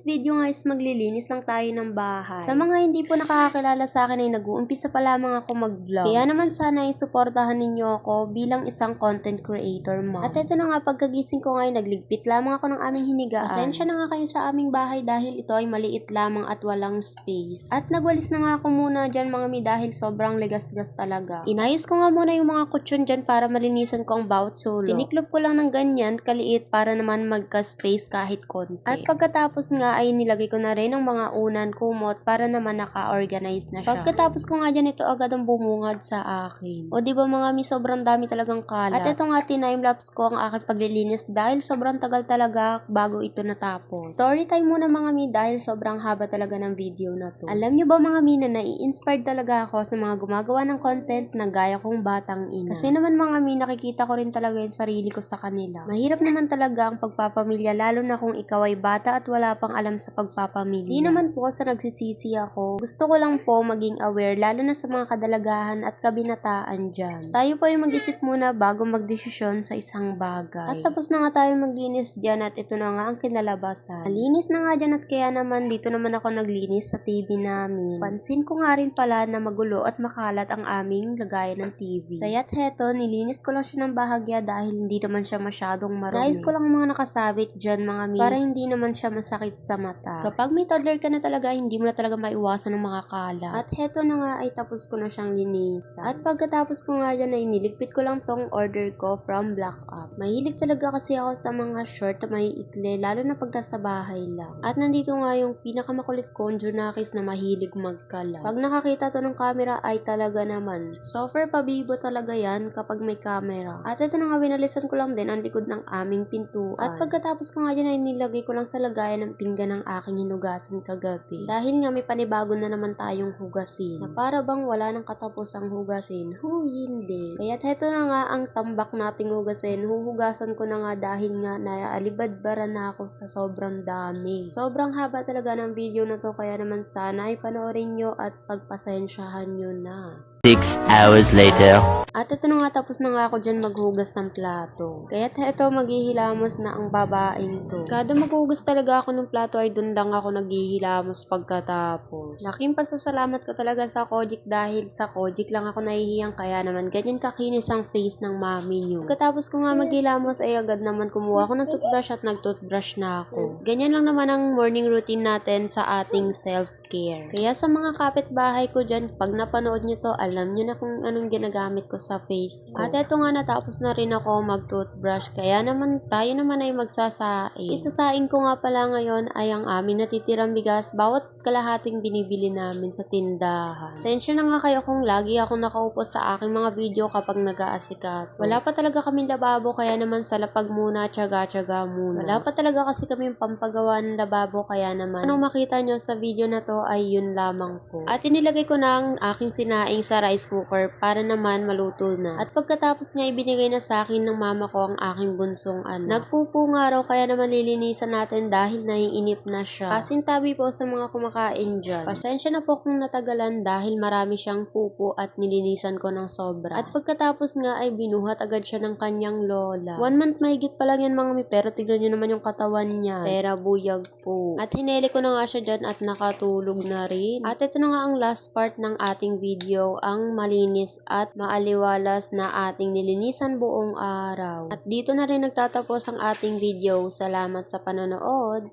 video nga is maglilinis lang tayo ng bahay. Sa mga hindi po nakakakilala sa akin ay nag-uumpisa pa lamang ako mag-vlog. Kaya naman sana ay suportahan ninyo ako bilang isang content creator mom. At eto na nga, pagkagising ko ngayon nagligpit lamang ako ng aming hinigaan. Pasensya na nga kayo sa aming bahay dahil ito ay maliit lamang at walang space. At nagwalis na nga ako muna dyan mga mi dahil sobrang legas-gas talaga. Inayos ko nga muna yung mga kutsyon dyan para malinisan ko ang bawat sulok. Tiniklop ko lang ng ganyan kaliit para naman magka-space kahit konti. At pagkatapos nga ay nilagay ko na rin ang mga unan kumot para naman naka-organize na siya. Pagkatapos ko nga dyan, ito agad ang bumungad sa akin. O diba mga mi, sobrang dami talagang kalat. At ito nga time-lapse ko ang aking paglilinis dahil sobrang tagal talaga bago ito natapos. Story time muna mga mi dahil sobrang haba talaga ng video na to. Alam nyo ba mga mi na nai-inspired talaga ako sa mga gumagawa ng content na gaya kong batang ina. Kasi naman mga mi, nakikita ko rin talaga yung sarili ko sa kanila. Mahirap naman talaga ang pagpapamilya lalo na kung ikaw ay bata at wala pang alam sa pagpapamilya. Di naman po sa nagsisisi ako. Gusto ko lang po maging aware lalo na sa mga kadalagahan at kabinataan dyan. Tayo po ay mag-isip muna bago magdesisyon sa isang bagay. At tapos na nga tayo maglinis dyan at ito na nga ang kinalabasan. Malinis na nga dyan at kaya naman dito naman ako naglinis sa TV namin. Pansin ko nga rin pala na magulo at makalat ang aming lagayan ng TV. Kaya't heto, nilinis ko lang siya ng bahagya dahil hindi naman siya masyadong marumi. Nais ko lang mga nakasabit dyan mga mi para hindi naman siya masakit sa mata. Kapag may toddler ka na talaga, hindi mo na talaga maiwasan ng mga kalat. At heto na nga ay tapos ko na siyang linisan. At pagkatapos ko nga dyan ay niligpit ko lang tong order ko from Black Up. Mahilig talaga kasi ako sa mga short na may ikli lalo na pag nasa bahay lang. At nandito nga yung pinakamakulit kong Junakis na mahilig magkalat. Pag nakakita to ng camera ay talaga naman. Software pabibo talaga yan kapag may camera. At ito na nga, winalisan ko lang din ang likod ng aming pintuan. At pagkatapos ko nga dyan ay nilagay ko lang sa lagayan ng pinggan ng aking hinugasan kagabi. Dahil nga may panibago na naman tayong hugasin. Na para bang wala nang katapusang hugasin. Hindi. Kaya't heto na nga ang tambak nating hugasin. Huhugasan ko na nga dahil nga naalibadbara na ako sa sobrang dami. Sobrang haba talaga ng video na to kaya naman sana ay panoorin nyo at pagpasensyahan nyo na. 6 hours later. At ito na nga, tapos na nga ako dyan maghugas ng plato. Kaya't ito, maghihilamos na ang babaeng to. Kada maghugas talaga ako ng plato ay dun lang ako naghihilamos pagkatapos. Laking pasasalamat ko talaga sa Kojic dahil sa Kojic lang ako nahihiyang kaya naman ganyan kakinis ang face ng mami nyo. Pagkatapos ko nga maghilamos ay agad naman kumuha ako ng toothbrush at nag-toothbrush na ako. Ganyan lang naman ang morning routine natin sa ating self-care. Kaya sa mga kapitbahay ko dyan, pag napanood nyo to, alam nyo na kung anong ginagamit ko sa face ko. At eto nga, natapos na rin ako mag-toothbrush. Kaya naman, tayo naman ay magsasaing. Isasaing ko nga pala ngayon ay ang aming natitirang bigas bawat kalahating binibili namin sa tindahan. Pasensya na nga kayo kung lagi ako nakaupo sa aking mga video kapag nag-aasikaso. Wala pa talaga kaming lababo kaya naman sa lapag muna, tsaga-tsaga muna. Wala pa talaga kasi kaming pampagawa ng lababo kaya naman anong makita nyo sa video na to ay yun lamang po. At inilagay ko na ang aking sinaing sa rice cooker para naman maluto na. At pagkatapos nga ibinigay na sa akin ng mama ko ang aking bunsong anak. Nagpupo nga raw kaya naman lilinisan natin dahil naiinip na siya. Pasintabi po sa mga kumakain dyan. Pasensya na po kung natagalan dahil marami siyang pupo at nilinisan ko ng sobra. At pagkatapos nga ay binuhat agad siya ng kanyang lola. 1 month mahigit pa lang yan mga mi, pero tignan nyo naman yung katawan niya. Pera buyag po. At hineli ko na nga siya dyan at nakatulog na rin. At ito na nga ang last part ng ating video, ang malinis at maaliwalas na ating nilinisan buong araw. At dito na rin nagtatapos ang ating video. Salamat sa panonood.